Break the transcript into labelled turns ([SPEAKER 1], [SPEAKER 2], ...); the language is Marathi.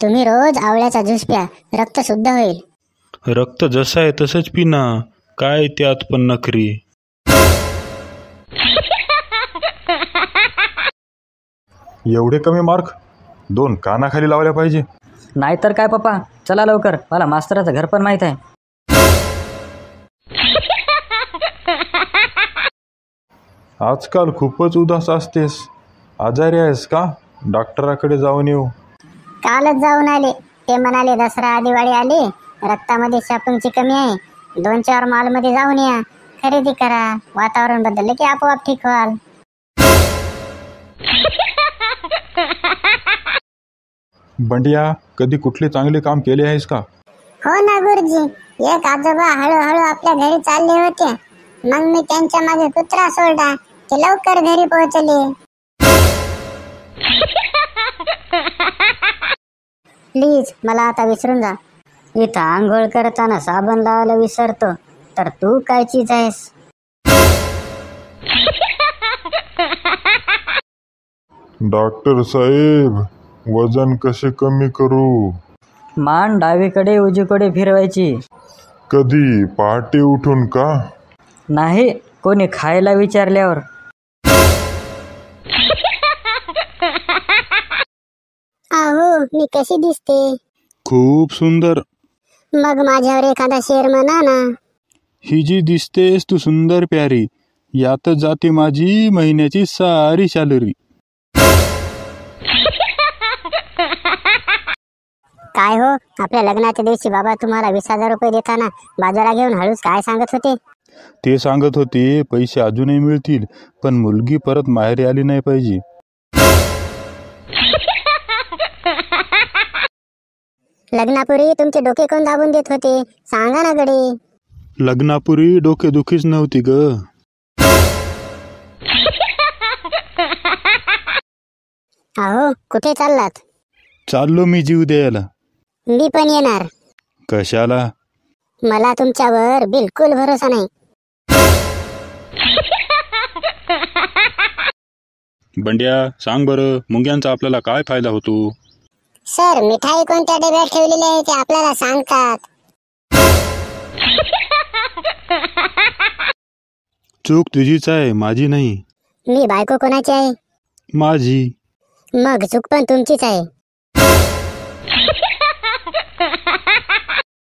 [SPEAKER 1] तुम्ही रोज आवळ्याचा ज्यूस प्या, रक्त शुद्ध होईल.
[SPEAKER 2] रक्त जसं आहे तसंच पिना, काय त्यात पण नखरी.
[SPEAKER 3] एवढे कमी मार्क? 2 कानाखाली लावल्या पाहिजे.
[SPEAKER 4] नाहीतर काय पप्पा, चला लवकर, मला मास्तराचं घर पण माहीत आहे.
[SPEAKER 3] आजकाल खूपच उदास असतेस. आजारी आहेस का? डॉक्टराकडे जाऊन येऊ.
[SPEAKER 1] कालच जाऊन आले. ते म्हणाले दसरा दिवाळी आली, रक्तामध्ये शापूंची कमी आहे, 2-4 मॉलमध्ये जाऊन या, खरेदी करा, वातावरण बदललं की आपोआप ठीक व्हाल.
[SPEAKER 3] बंडिया, कधी कुठले चांगले काम केले आहेस का?
[SPEAKER 1] हो ना गुरुजी, एक आजोबा हळूहळू आपल्या घरी चालले होते. मग मी त्यांच्या मागे कुत्रा सोडला, ते लवकर घरी पोहोचले. प्लीज मला आता विसरून जा. इथं आंघोळ करताना साबण लावायला विसरतो, तर तू काय चीज आहेस?
[SPEAKER 3] डॉक्टर साहेब, वजन कसे कमी करू?
[SPEAKER 4] मान डावीकडे उजवीकडे फिरवायची.
[SPEAKER 3] कधी? पहाटे उठून का?
[SPEAKER 4] नाही, कोणी खायला विचारल्यावर.
[SPEAKER 1] अहो, मी कशी दिसते?
[SPEAKER 2] खूप सुंदर.
[SPEAKER 1] मग माझ्यावर एखादा शेर म्हणा ना.
[SPEAKER 2] ही जी दिसतेस तू सुंदर प्यारी, यातच जाते माझी महिन्याची सारी सॅलरी.
[SPEAKER 1] काय हो, आपल्या लग्नाच्या दिवशी बाबा तुम्हाला 20,000 रुपये देताना बाजारा घेऊन हळूच काय सांगत होते?
[SPEAKER 2] ते सांगत होते पैसे अजूनही मिळतील, पण मुलगी परत माहेरी आली नाही पाहिजे.
[SPEAKER 1] लग्नापूर्वी तुमचे डोके कोण दाबून देत होते, सांगा ना गडे.
[SPEAKER 2] लग्नापूर्वी डोकेदुखीच नव्हती ग.
[SPEAKER 1] अहो, कुठे चाललात?
[SPEAKER 2] चाललो मी जीव द्यायला.
[SPEAKER 1] मी पण येणार.
[SPEAKER 2] कशाला?
[SPEAKER 1] मला तुमच्यावर बिलकुल भरोसा नाही.
[SPEAKER 2] बंड्या, सांग बरं, मुंग्यांचा आपल्याला काय फायदा होतो?
[SPEAKER 1] सर, मिठाई कोणत्या डब्यात ठेवलेली आहे ते आपल्याला सांगतात.
[SPEAKER 2] चूक तुझीच आहे, माझी नाही.
[SPEAKER 1] मी बायको कोणाची आहे?
[SPEAKER 2] माझी.
[SPEAKER 1] मग चूक पण तुमचीच आहे.